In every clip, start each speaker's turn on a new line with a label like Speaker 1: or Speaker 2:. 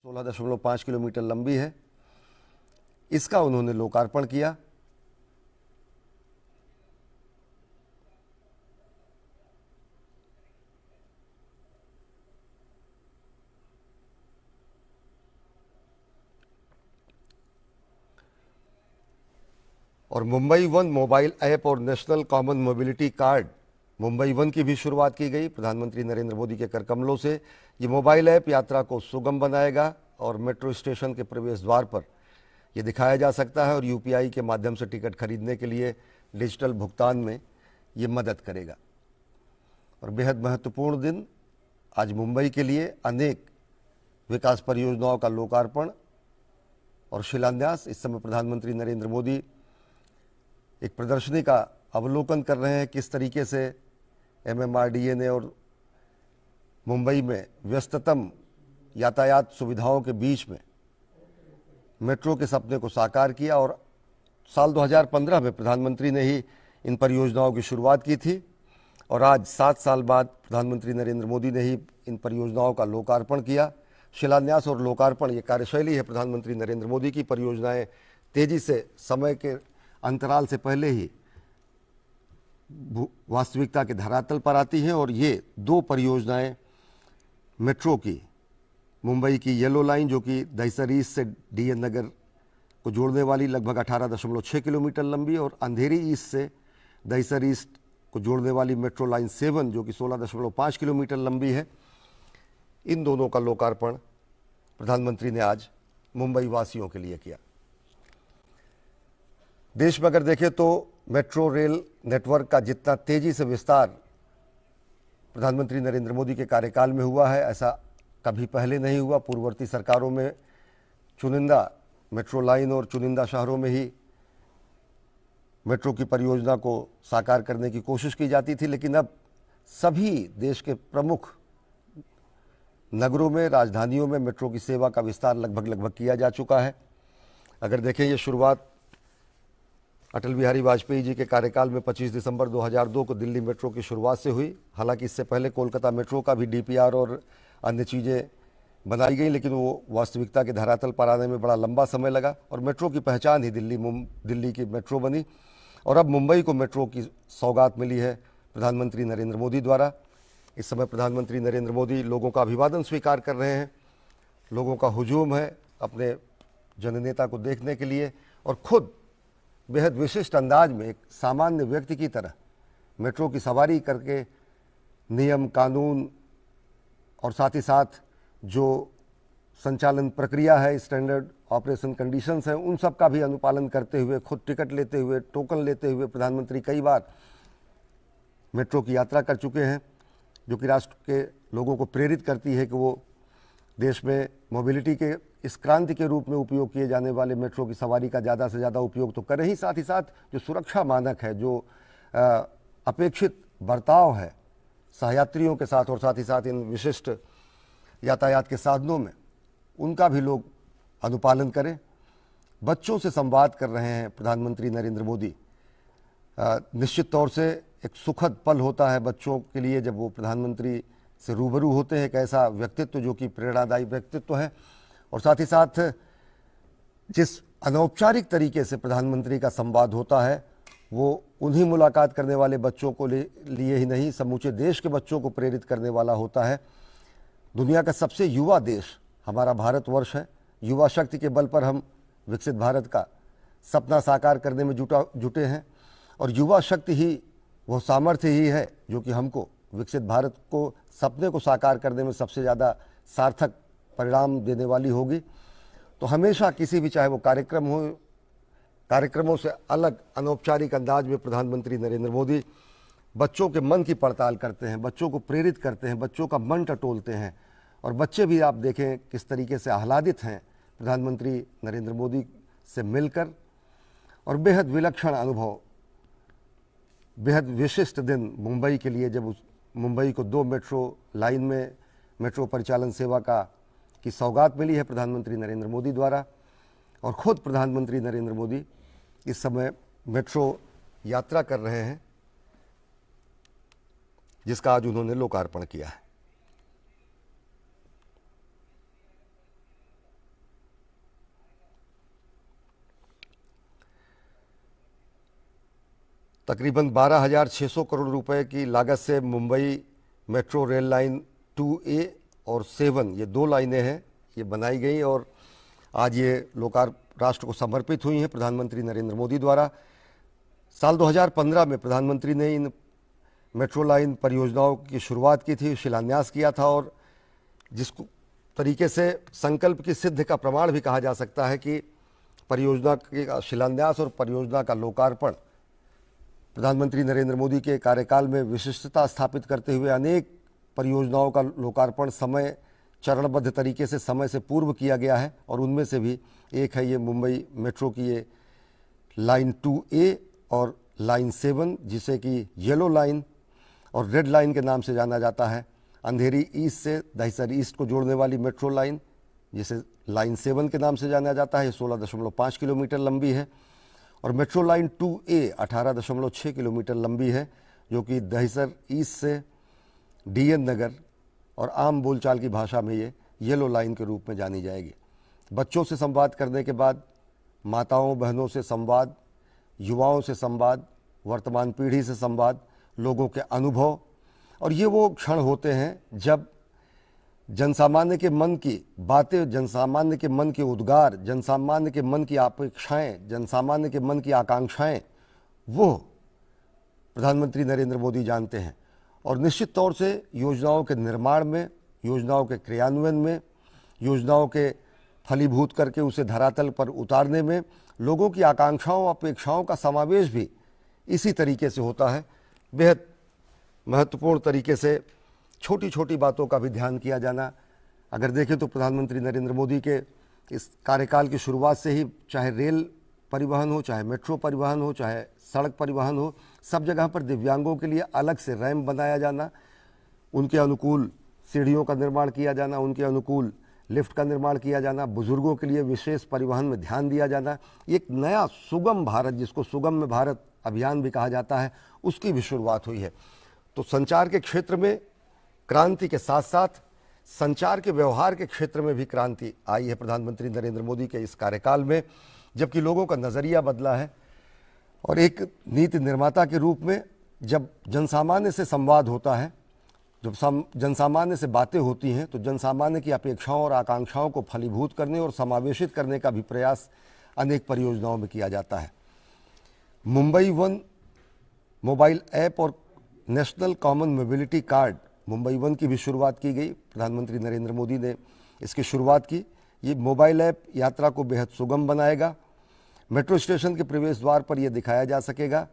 Speaker 1: 16.5 kilometre लंबी है। इसका उन्होंने लोकार्पण किया। और मुंबई वन मोबाइल ऐप और national common mobility card Mumbai one की भी शुरुआत की गई। प्रधानमंत्री नरेंद्र मोदी के कर कमलों से ये मोबाइल ऐप यात्रा को सुगम बनाएगा और मेट्रो स्टेशन के प्रवेश द्वार पर ये दिखाया जा सकता है और यूपीआई के माध्यम से टिकट खरीदने के लिए डिजिटल भुगतान में ये मदद करेगा। और बेहद महत्वपूर्ण दिन आज मुंबई के लिए। अनेक विकास परियोजनाओं का लोकार्पण और शिलान्यास। इस समय प्रधानमंत्री नरेंद्र मोदी एक प्रदर्शनी का अवलोकन कर रहे हैं, किस तरीके से एमएमआरडीए ने और मुंबई में व्यस्ततम यातायात सुविधाओं के बीच में मेट्रो के सपने को साकार किया। और साल 2015 में प्रधानमंत्री ने ही इन परियोजनाओं की शुरुआत की थी और आज 7 साल बाद प्रधानमंत्री नरेंद्र मोदी ने ही इन परियोजनाओं का लोकार्पण किया। शिलान्यास और लोकार्पण ये कार्यशैली है प्रधानमंत्री नरेंद्र मोदी की। परियोजनाएं तेजी से समय के अंतराल से पहले ही वास्तविकता के धरातल पर आती हैं और ये 2 परियोजनाएं मेट्रो की, मुंबई की येलो लाइन जो कि दहिसर ईस्ट से डीएन नगर को जोड़ने वाली लगभग 18.6 किलोमीटर लंबी, और अंधेरी ईस्ट से दहिसर ईस्ट को जोड़ने वाली मेट्रो लाइन 7 जो कि 16.5 किलोमीटर लंबी है। इन दोनों का लोकार्पण प्रधानमंत्री ने आज मुंबई वासियों के लिए किया। देश में अगर देखें तो मेट्रो रेल नेटवर्क का जितना तेजी से विस्तार प्रधानमंत्री नरेंद्र मोदी के कार्यकाल में हुआ है, ऐसा कभी पहले नहीं हुआ। पूर्ववर्ती सरकारों में चुनिंदा मेट्रो लाइन और चुनिंदा शहरों में ही मेट्रो की परियोजना को साकार करने की कोशिश की जाती थी, लेकिन अब सभी देश के प्रमुख नगरों में, राजधानियों में मेट्रो की सेवा का विस्तार लगभग किया जा चुका है। अगर देखें, ये शुरुआत अटल बिहारी वाजपेयी जी के कार्यकाल में 25 दिसंबर 2002 को दिल्ली मेट्रो की शुरुआत से हुई। हालांकि इससे पहले कोलकाता मेट्रो का भी डीपीआर और अन्य चीज़ें बनाई गई, लेकिन वो वास्तविकता के धरातल पर आने में बड़ा लंबा समय लगा और मेट्रो की पहचान ही दिल्ली की मेट्रो बनी। और अब मुंबई को मेट्रो की सौगात मिली है प्रधानमंत्री नरेंद्र मोदी द्वारा। इस समय प्रधानमंत्री नरेंद्र मोदी लोगों का अभिवादन स्वीकार कर रहे हैं। लोगों का हुजूम है अपने जननेता को देखने के लिए और खुद बेहद विशिष्ट अंदाज में एक सामान्य व्यक्ति की तरह मेट्रो की सवारी करके नियम कानून और साथ ही साथ जो संचालन प्रक्रिया है, स्टैंडर्ड ऑपरेशन कंडीशंस हैं, उन सब का भी अनुपालन करते हुए, खुद टिकट लेते हुए, टोकन लेते हुए प्रधानमंत्री कई बार मेट्रो की यात्रा कर चुके हैं, जो कि राष्ट्र के लोगों को प्रेरित करती है कि वो देश में मोबिलिटी के इस क्रांति के रूप में उपयोग किए जाने वाले मेट्रो की सवारी का ज़्यादा से ज़्यादा उपयोग तो करें ही, साथ ही साथ जो सुरक्षा मानक है, जो अपेक्षित बर्ताव है सहयात्रियों के साथ और साथ ही साथ इन विशिष्ट यातायात के साधनों में, उनका भी लोग अनुपालन करें। बच्चों से संवाद कर रहे हैं प्रधानमंत्री नरेंद्र मोदी। निश्चित तौर से एक सुखद पल होता है बच्चों के लिए जब वो प्रधानमंत्री से रूबरू होते हैं, एक ऐसा व्यक्तित्व जो कि प्रेरणादायी व्यक्तित्व है। और साथ ही साथ जिस अनौपचारिक तरीके से प्रधानमंत्री का संवाद होता है, वो उन्हीं मुलाकात करने वाले बच्चों को लिए ही नहीं, समूचे देश के बच्चों को प्रेरित करने वाला होता है। दुनिया का सबसे युवा देश हमारा भारतवर्ष है। युवा शक्ति के बल पर हम विकसित भारत का सपना साकार करने में जुटे हैं और युवा शक्ति ही वो सामर्थ्य ही है जो कि हमको विकसित भारत को सपने को साकार करने में सबसे ज़्यादा सार्थक परिणाम देने वाली होगी। तो हमेशा किसी भी, चाहे वो कार्यक्रम हो, कार्यक्रमों से अलग अनौपचारिक अंदाज में प्रधानमंत्री नरेंद्र मोदी बच्चों के मन की पड़ताल करते हैं, बच्चों को प्रेरित करते हैं, बच्चों का मन टटोलते हैं। और बच्चे भी आप देखें किस तरीके से आह्लादित हैं प्रधानमंत्री नरेंद्र मोदी से मिलकर। और बेहद विलक्षण अनुभव, बेहद विशिष्ट दिन मुंबई के लिए, जब उस मुंबई को 2 मेट्रो लाइन में मेट्रो परिचालन सेवा की सौगात मिली है प्रधानमंत्री नरेंद्र मोदी द्वारा। और ख़ुद प्रधानमंत्री नरेंद्र मोदी इस समय मेट्रो यात्रा कर रहे हैं, जिसका आज उन्होंने लोकार्पण किया है। तकरीबन 12,600 करोड़ रुपए की लागत से Mumbai metro rail line 2A और 7 ये दो लाइनें हैं, ये बनाई गई और आज ये राष्ट्र को समर्पित हुई हैं प्रधानमंत्री नरेंद्र मोदी द्वारा। साल 2015 में प्रधानमंत्री ने इन मेट्रो लाइन परियोजनाओं की शुरुआत की थी, शिलान्यास किया था और जिसको तरीके से संकल्प की सिद्धि का प्रमाण भी कहा जा सकता है कि परियोजना के शिलान्यास और परियोजना का लोकार्पण प्रधानमंत्री नरेंद्र मोदी के कार्यकाल में विशिष्टता स्थापित करते हुए अनेक परियोजनाओं का लोकार्पण चरणबद्ध तरीके से समय से पूर्व किया गया है और उनमें से भी एक है ये मुंबई मेट्रो की ये लाइन 2A और लाइन 7, जिसे कि येलो लाइन और रेड लाइन के नाम से जाना जाता है। अंधेरी ईस्ट से दहिसर ईस्ट को जोड़ने वाली मेट्रो लाइन, जिसे लाइन 7 के नाम से जाना जाता है, 16.5 किलोमीटर लंबी है और मेट्रो लाइन 2A 18.6 किलोमीटर लंबी है, जो कि दहिसर ईस्ट से DN नगर और आम बोलचाल की भाषा में ये येलो लाइन के रूप में जानी जाएगी। बच्चों से संवाद करने के बाद माताओं बहनों से संवाद, युवाओं से संवाद, वर्तमान पीढ़ी से संवाद, लोगों के अनुभव, और ये वो क्षण होते हैं जब जनसामान्य के मन की बातें, जनसामान्य के मन के उद्गार, जनसामान्य के मन की अपेक्षाएं, जनसामान्य के मन की आकांक्षाएं वो प्रधानमंत्री नरेंद्र मोदी जानते हैं और निश्चित तौर से योजनाओं के निर्माण में, योजनाओं के क्रियान्वयन में, योजनाओं के फलीभूत करके उसे धरातल पर उतारने में लोगों की आकांक्षाओं अपेक्षाओं का समावेश भी इसी तरीके से होता है। बेहद महत्वपूर्ण तरीके से छोटी छोटी बातों का भी ध्यान किया जाना। अगर देखें तो प्रधानमंत्री नरेंद्र मोदी के इस कार्यकाल की शुरुआत से ही, चाहे रेल परिवहन हो, चाहे मेट्रो परिवहन हो, चाहे सड़क परिवहन हो, सब जगह पर दिव्यांगों के लिए अलग से रैंप बनाया जाना, उनके अनुकूल सीढ़ियों का निर्माण किया जाना, उनके अनुकूल लिफ्ट का निर्माण किया जाना, बुजुर्गों के लिए विशेष परिवहन में ध्यान दिया जाना, एक नया सुगम भारत, जिसको सुगम्य भारत अभियान भी कहा जाता है, उसकी भी शुरुआत हुई है। तो संचार के क्षेत्र में क्रांति के साथ साथ संचार के व्यवहार के क्षेत्र में भी क्रांति आई है प्रधानमंत्री नरेंद्र मोदी के इस कार्यकाल में, जबकि लोगों का नज़रिया बदला है और एक नीति निर्माता के रूप में जब जनसामान्य से संवाद होता है, जब जनसामान्य से बातें होती हैं, तो जनसामान्य की अपेक्षाओं और आकांक्षाओं को फलीभूत करने और समावेशित करने का भी प्रयास अनेक परियोजनाओं में किया जाता है। मुंबई वन मोबाइल ऐप और national common mobility card Mumbai one की भी शुरुआत की गई। प्रधानमंत्री नरेंद्र मोदी ने इसकी शुरुआत की। ये मोबाइल ऐप यात्रा को बेहद सुगम बनाएगा। मेट्रो स्टेशन के प्रवेश द्वार पर यह दिखाया जा सकेगा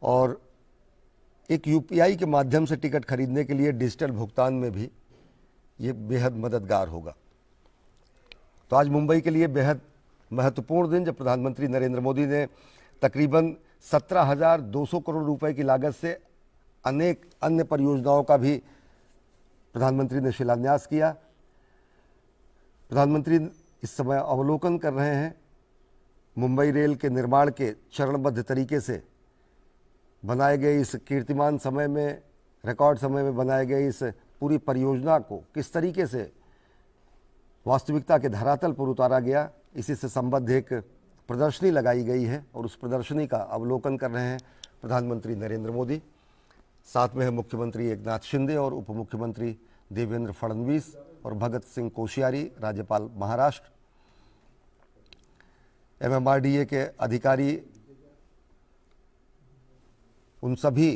Speaker 1: और एक UPI के माध्यम से टिकट खरीदने के लिए डिजिटल भुगतान में भी ये बेहद मददगार होगा। तो आज मुंबई के लिए बेहद महत्वपूर्ण दिन, जब प्रधानमंत्री नरेंद्र मोदी ने तकरीबन 17,200 करोड़ रुपए की लागत से अनेक अन्य परियोजनाओं का भी प्रधानमंत्री ने शिलान्यास किया। प्रधानमंत्री इस समय अवलोकन कर रहे हैं मुंबई रेल के निर्माण के चरणबद्ध तरीके से बनाए गए इस कीर्तिमान समय में, रिकॉर्ड समय में बनाए गए इस पूरी परियोजना को किस तरीके से वास्तविकता के धरातल पर उतारा गया। इसी से संबद्ध एक प्रदर्शनी लगाई गई है और उस प्रदर्शनी का अवलोकन कर रहे हैं प्रधानमंत्री नरेंद्र मोदी। साथ में है मुख्यमंत्री एकनाथ शिंदे और उप मुख्यमंत्री देवेंद्र फडणवीस और भगत सिंह कोश्यारी, राज्यपाल महाराष्ट्र। MMRDA के अधिकारी उन सभी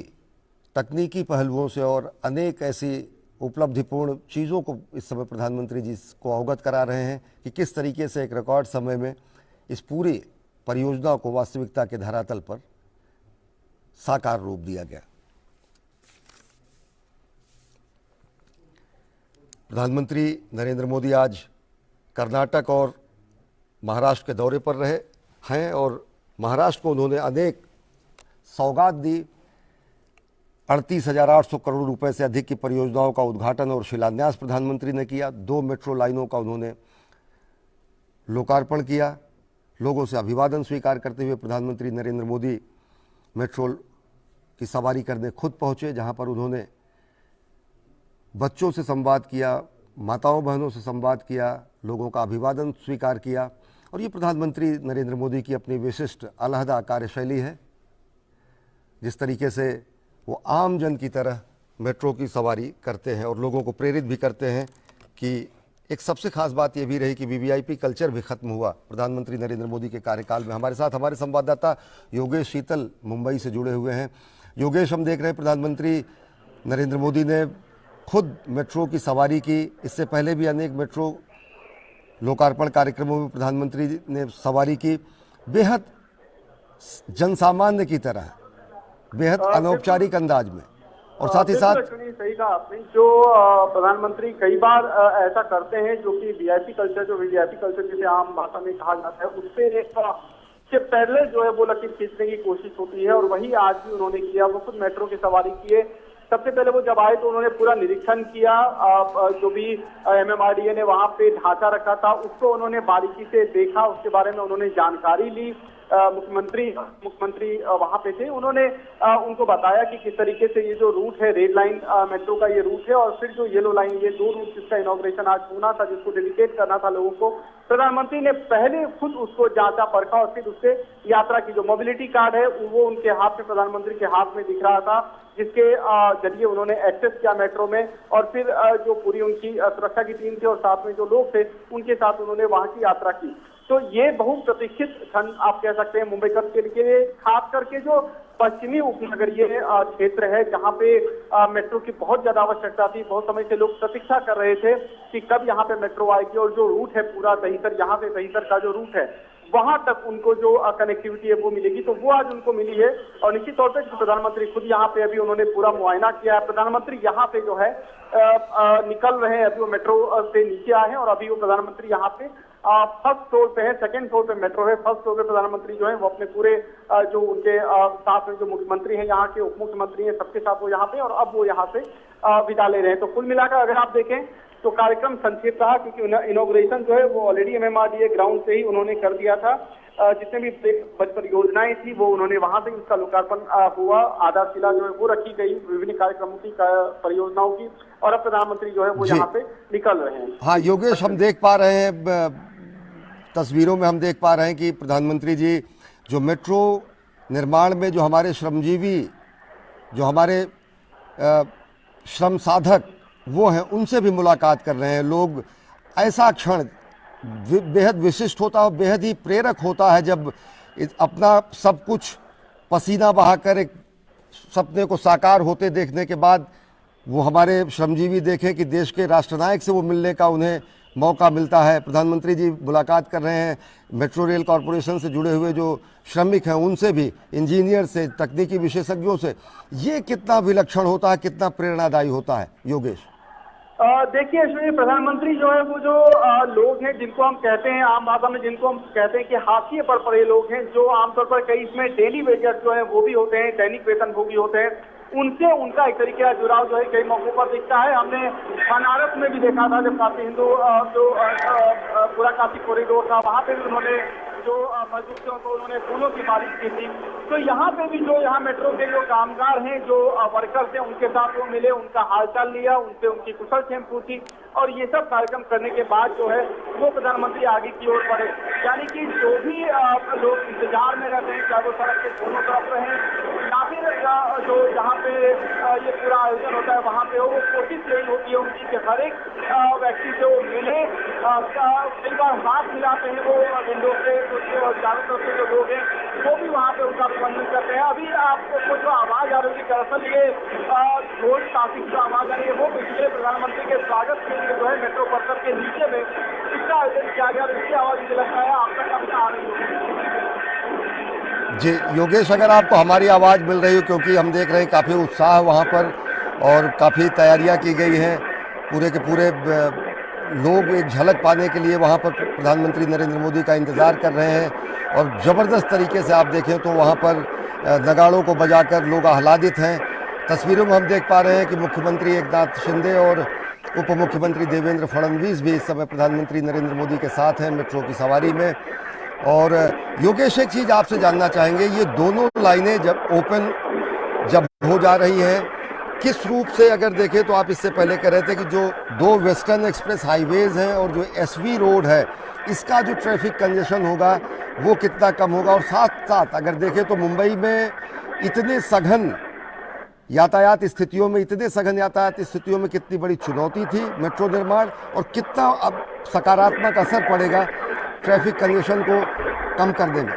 Speaker 1: तकनीकी पहलुओं से और अनेक ऐसी उपलब्धिपूर्ण चीज़ों को इस समय प्रधानमंत्री जी को अवगत करा रहे हैं कि किस तरीके से एक रिकॉर्ड समय में इस पूरी परियोजना को वास्तविकता के धरातल पर साकार रूप दिया गया। प्रधानमंत्री नरेंद्र मोदी आज कर्नाटक और महाराष्ट्र के दौरे पर रहे हैं और महाराष्ट्र को उन्होंने अनेक सौगात दी। 38,800 करोड़ रुपए से अधिक की परियोजनाओं का उद्घाटन और शिलान्यास प्रधानमंत्री ने किया। 2 मेट्रो लाइनों का उन्होंने लोकार्पण किया। लोगों से अभिवादन स्वीकार करते हुए प्रधानमंत्री नरेंद्र मोदी मेट्रो की सवारी करने खुद पहुंचे, जहां पर उन्होंने बच्चों से संवाद किया, माताओं बहनों से संवाद किया, लोगों का अभिवादन स्वीकार किया। और ये प्रधानमंत्री नरेंद्र मोदी की अपनी विशिष्ट अलहदा कार्यशैली है। जिस तरीके से वो आम जन की तरह मेट्रो की सवारी करते हैं और लोगों को प्रेरित भी करते हैं कि एक सबसे खास बात ये भी रही कि वीवीआईपी कल्चर भी खत्म हुआ प्रधानमंत्री नरेंद्र मोदी के कार्यकाल में। हमारे साथ हमारे संवाददाता योगेश शीतल मुंबई से जुड़े हुए हैं। योगेश, हम देख रहे हैं प्रधानमंत्री नरेंद्र मोदी ने खुद मेट्रो की सवारी की। इससे पहले भी अनेक मेट्रो लोकार्पण कार्यक्रमों में प्रधानमंत्री ने सवारी की, बेहद जनसामान्य की तरह, बेहद अनौपचारिक अंदाज में। और साथ ही साथ
Speaker 2: सही कहा आपने, जो प्रधानमंत्री कई बार ऐसा करते हैं जो कि वीआईपी कल्चर, जो वीवीआईपी कल्चर जिसे आम भाषा में कहा जाता है, उससे एक पैरेलल जो है वो लकीर खींचने की कोशिश होती है और वही आज भी उन्होंने किया। वो खुद मेट्रो की सवारी किए। सबसे पहले वो जब आए तो उन्होंने पूरा निरीक्षण किया, जो भी एमएमआरडीए ने वहां पे ढांचा रखा था उसको उन्होंने बारीकी से देखा, उसके बारे में उन्होंने जानकारी ली। मुख्यमंत्री वहां पे थे, उन्होंने उनको बताया कि किस तरीके से ये जो रूट है, रेड लाइन मेट्रो का ये रूट है और फिर जो येलो लाइन, ये दो रूट जिसका इनॉग्रेशन आज होना था, जिसको डेडिकेट करना था लोगों को, प्रधानमंत्री ने पहले खुद उसको जांचा परखा और फिर उससे यात्रा की जो मोबिलिटी कार्ड है वो उनके हाथ में, प्रधानमंत्री के हाथ में दिख रहा था, जिसके जरिए उन्होंने एक्सेस किया मेट्रो में। और फिर जो पूरी उनकी सुरक्षा की टीम थी और साथ में जो लोग थे उनके साथ उन्होंने वहां की यात्रा की। तो ये बहुप्रतीक्षित क्षण आप कह सकते हैं मुंबई के लिए, खास करके जो पश्चिमी उपनगरीय क्षेत्र है जहां पे मेट्रो की बहुत ज्यादा आवश्यकता थी। बहुत समय से लोग प्रतीक्षा कर रहे थे कि कब यहाँ पे मेट्रो आएगी और जो रूट है पूरा दहिसर, यहाँ से दहिसर का जो रूट है वहां तक उनको जो कनेक्टिविटी है वो मिलेगी, तो वो आज उनको मिली है। और निश्चित तौर पे प्रधानमंत्री खुद यहाँ पे अभी उन्होंने पूरा मुआयना किया है। प्रधानमंत्री यहाँ पे जो है निकल रहे हैं, अभी वो मेट्रो से नीचे आए हैं और अभी वो प्रधानमंत्री यहाँ पे फर्स्ट फ्लोर पे है, सेकंड फ्लोर पे मेट्रो है। फर्स्ट फ्लोर पे प्रधानमंत्री जो है वो अपने पूरे जो उनके साथ में जो मुख्यमंत्री हैं, यहाँ के उप मुख्यमंत्री हैं, सबके साथ वो यहाँ पे, और अब वो यहाँ से विदा ले रहे हैं। तो कुल मिलाकर अगर आप देखें तो कार्यक्रम संक्षिप्त रहा, क्योंकि इनॉग्रेशन जो है वो ऑलरेडी एमएमआरडीए ग्राउंड से ही उन्होंने कर दिया था। जितने भी परियोजनाएं थी वो उन्होंने वहां से उसका लोकार्पण हुआ, आधारशिला जो है वो रखी गई विभिन्न कार्यक्रमों की, परियोजनाओं की, और अब प्रधानमंत्री जो है वो यहाँ पे निकल रहे हैं।
Speaker 1: हाँ योगेश, हम देख पा रहे हैं तस्वीरों में, हम देख पा रहे हैं कि प्रधानमंत्री जी जो मेट्रो निर्माण में जो हमारे श्रमजीवी, जो हमारे श्रम साधक वो हैं, उनसे भी मुलाकात कर रहे हैं। लोग, ऐसा क्षण बेहद विशिष्ट होता है, बेहद ही प्रेरक होता है जब अपना सब कुछ पसीना बहाकर एक सपने को साकार होते देखने के बाद वो हमारे श्रमजीवी देखें कि देश के राष्ट्रनायक से वो मिलने का उन्हें मौका मिलता है। प्रधानमंत्री जी मुलाकात कर रहे हैं मेट्रो रेल कॉरपोरेशन से जुड़े हुए जो श्रमिक हैं उनसे भी, इंजीनियर से, तकनीकी विशेषज्ञों से। ये कितना विलक्षण होता है, कितना प्रेरणादायी होता है योगेश?
Speaker 2: देखिए अश्विनी, प्रधानमंत्री जो है वो जो लोग हैं जिनको हम कहते हैं आम भाषा में, जिनको हम कहते हैं कि हाशिए पर पड़े लोग हैं, जो आमतौर पर कई इसमें डेली वेजर जो है वो भी होते हैं, दैनिक वेतनभोगी होते हैं, उनसे उनका एक तरीके का जुड़ाव जो है कई मौकों पर दिखता है। हमने बनारस में भी देखा था जब काशी हिंदू जो पूरा काशी कॉरिडोर था, वहां पे भी उन्होंने जो मजदूरों को उन्होंने फूलों की बारिश की थी। तो यहाँ पे भी जो यहाँ मेट्रो के जो कामगार हैं, जो वर्कर्स हैं, उनके साथ वो मिले, उनका हालचाल लिया, उनसे उनकी कुशल क्षेम पूछी, और ये सब कार्यक्रम करने के बाद जो है वो प्रधानमंत्री आगे की ओर बढ़े। यानी कि जो भी लोग इंतजार में रहते हैं, चाहे वो सड़क के दोनों तरफ रहे या फिर जो जहाँ पे ये पूरा आयोजन होता है वहाँ पे हो, वो कोशिश यही होती है उनकी कि हर एक व्यक्ति से वो मिले। कई बार हाथ मिलाते हैं वो विंडो से, चारों तरफ से जो लोग हैं वो भी वहाँ पे उनका अभिनंदन करते हैं। अभी आपको जो आवाज आ रही है, दरअसल ये ढोल ताशी की जो आवाज आ रही है वो पिछले प्रधानमंत्री के स्वागत के लिए जो है मेट्रो परिसर के नीचे में इसका आयोजन किया गया, इसकी आवाज मुझे लगता है आप तक कभी आ रही होगी।
Speaker 1: जी योगेश, अगर आपको हमारी आवाज़ मिल रही हो, क्योंकि हम देख रहे हैं काफ़ी उत्साह वहाँ पर और काफ़ी तैयारियाँ की गई हैं, पूरे के पूरे लोग एक झलक पाने के लिए वहाँ पर प्रधानमंत्री नरेंद्र मोदी का इंतज़ार कर रहे हैं। और ज़बरदस्त तरीके से आप देखें तो वहाँ पर नगाड़ों को बजाकर लोग आह्लादित हैं। तस्वीरों में हम देख पा रहे हैं कि मुख्यमंत्री एकनाथ शिंदे और उप मुख्यमंत्री देवेंद्र फडणवीस भी इस समय प्रधानमंत्री नरेंद्र मोदी के साथ हैं मेट्रो की सवारी में। और योगेश, एक चीज़ आपसे जानना चाहेंगे, ये दोनों लाइनें जब हो जा रही हैं, किस रूप से अगर देखें तो आप इससे पहले कह रहे थे कि जो दो वेस्टर्न एक्सप्रेस हाईवेज हैं और जो एसवी रोड है, इसका जो ट्रैफिक कंजेशन होगा वो कितना कम होगा। और साथ साथ अगर देखें तो मुंबई में इतने सघन यातायात स्थितियों में, इतने सघन यातायात स्थितियों में कितनी बड़ी चुनौती थी मेट्रो निर्माण, और कितना अब सकारात्मक असर पड़ेगा ट्रैफिक कंजेशन को कम करने में।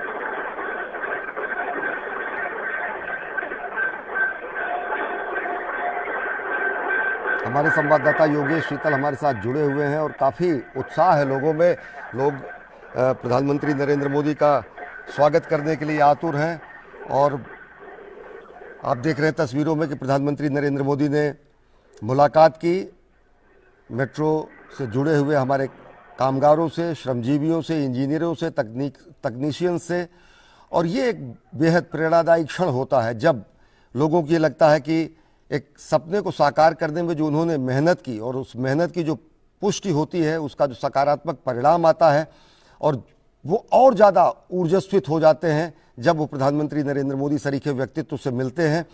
Speaker 1: हमारे संवाददाता योगेश शीतल हमारे साथ जुड़े हुए हैं और काफ़ी उत्साह है लोगों में। लोग प्रधानमंत्री नरेंद्र मोदी का स्वागत करने के लिए आतुर हैं। और आप देख रहे हैं तस्वीरों में कि प्रधानमंत्री नरेंद्र मोदी ने मुलाकात की मेट्रो से जुड़े हुए हमारे कामगारों से, श्रमजीवियों से, इंजीनियरों से, तकनीशियन से। और ये एक बेहद प्रेरणादायी क्षण होता है जब लोगों को ये लगता है कि एक सपने को साकार करने में जो उन्होंने मेहनत की और उस मेहनत की जो पुष्टि होती है, उसका जो सकारात्मक परिणाम आता है, और वो और ज़्यादा ऊर्जास्वित हो जाते हैं जब वो प्रधानमंत्री नरेंद्र मोदी सरीखे व्यक्तित्व से मिलते हैं।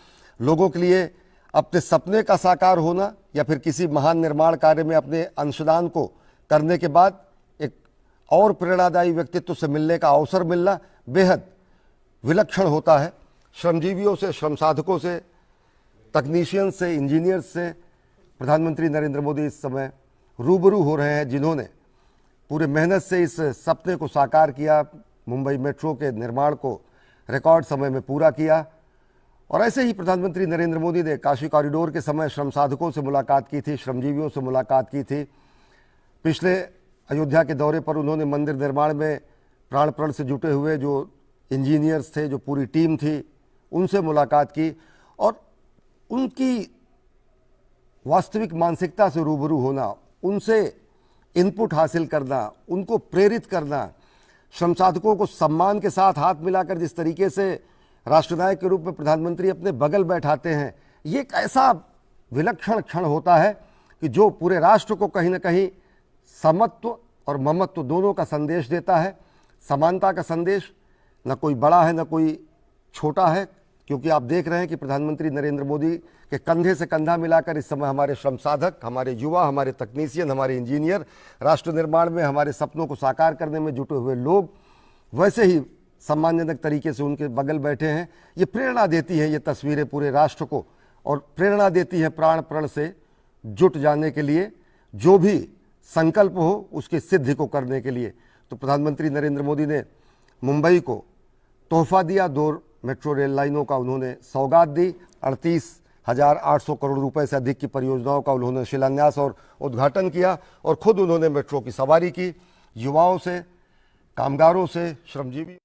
Speaker 1: लोगों के लिए अपने सपने का साकार होना या फिर किसी महान निर्माण कार्य में अपने अंशदान को करने के बाद एक और प्रेरणादायी व्यक्तित्व से मिलने का अवसर मिलना बेहद विलक्षण होता है। श्रमजीवियों से, श्रम साधकों से, तकनीशियन से, इंजीनियर्स से प्रधानमंत्री नरेंद्र मोदी इस समय रूबरू हो रहे हैं, जिन्होंने पूरे मेहनत से इस सपने को साकार किया, मुंबई मेट्रो के निर्माण को रिकॉर्ड समय में पूरा किया। और ऐसे ही प्रधानमंत्री नरेंद्र मोदी ने काशी कॉरिडोर के समय श्रम साधकों से मुलाकात की थी, श्रमजीवियों से मुलाकात की थी। पिछले अयोध्या के दौरे पर उन्होंने मंदिर निर्माण में प्राण प्रण से जुटे हुए जो इंजीनियर्स थे, जो पूरी टीम थी, उनसे मुलाकात की और उनकी वास्तविक मानसिकता से रूबरू होना, उनसे इनपुट हासिल करना, उनको प्रेरित करना, श्रम साधकों को सम्मान के साथ हाथ मिलाकर जिस तरीके से राष्ट्रनायक के रूप में प्रधानमंत्री अपने बगल बैठाते हैं, ये एक ऐसा विलक्षण क्षण होता है कि जो पूरे राष्ट्र को कहीं ना कहीं समत्व और ममत्व दोनों का संदेश देता है। समानता का संदेश, न कोई बड़ा है न कोई छोटा है, क्योंकि आप देख रहे हैं कि प्रधानमंत्री नरेंद्र मोदी के कंधे से कंधा मिलाकर इस समय हमारे श्रम साधक, हमारे युवा, हमारे तकनीशियन, हमारे इंजीनियर राष्ट्र निर्माण में, हमारे सपनों को साकार करने में जुटे हुए लोग वैसे ही सम्मानजनक तरीके से उनके बगल बैठे हैं। ये प्रेरणा देती है ये तस्वीरें पूरे राष्ट्र को, और प्रेरणा देती है प्राण प्रण से जुट जाने के लिए, जो भी संकल्प हो उसकी सिद्धि को करने के लिए। तो प्रधानमंत्री नरेंद्र मोदी ने मुंबई को तोहफा दिया, 2 मेट्रो रेल लाइनों का उन्होंने सौगात दी, 38,800 करोड़ रुपए से अधिक की परियोजनाओं का उन्होंने शिलान्यास और उद्घाटन किया, और खुद उन्होंने मेट्रो की सवारी की। युवाओं से, कामगारों से, श्रमजीवी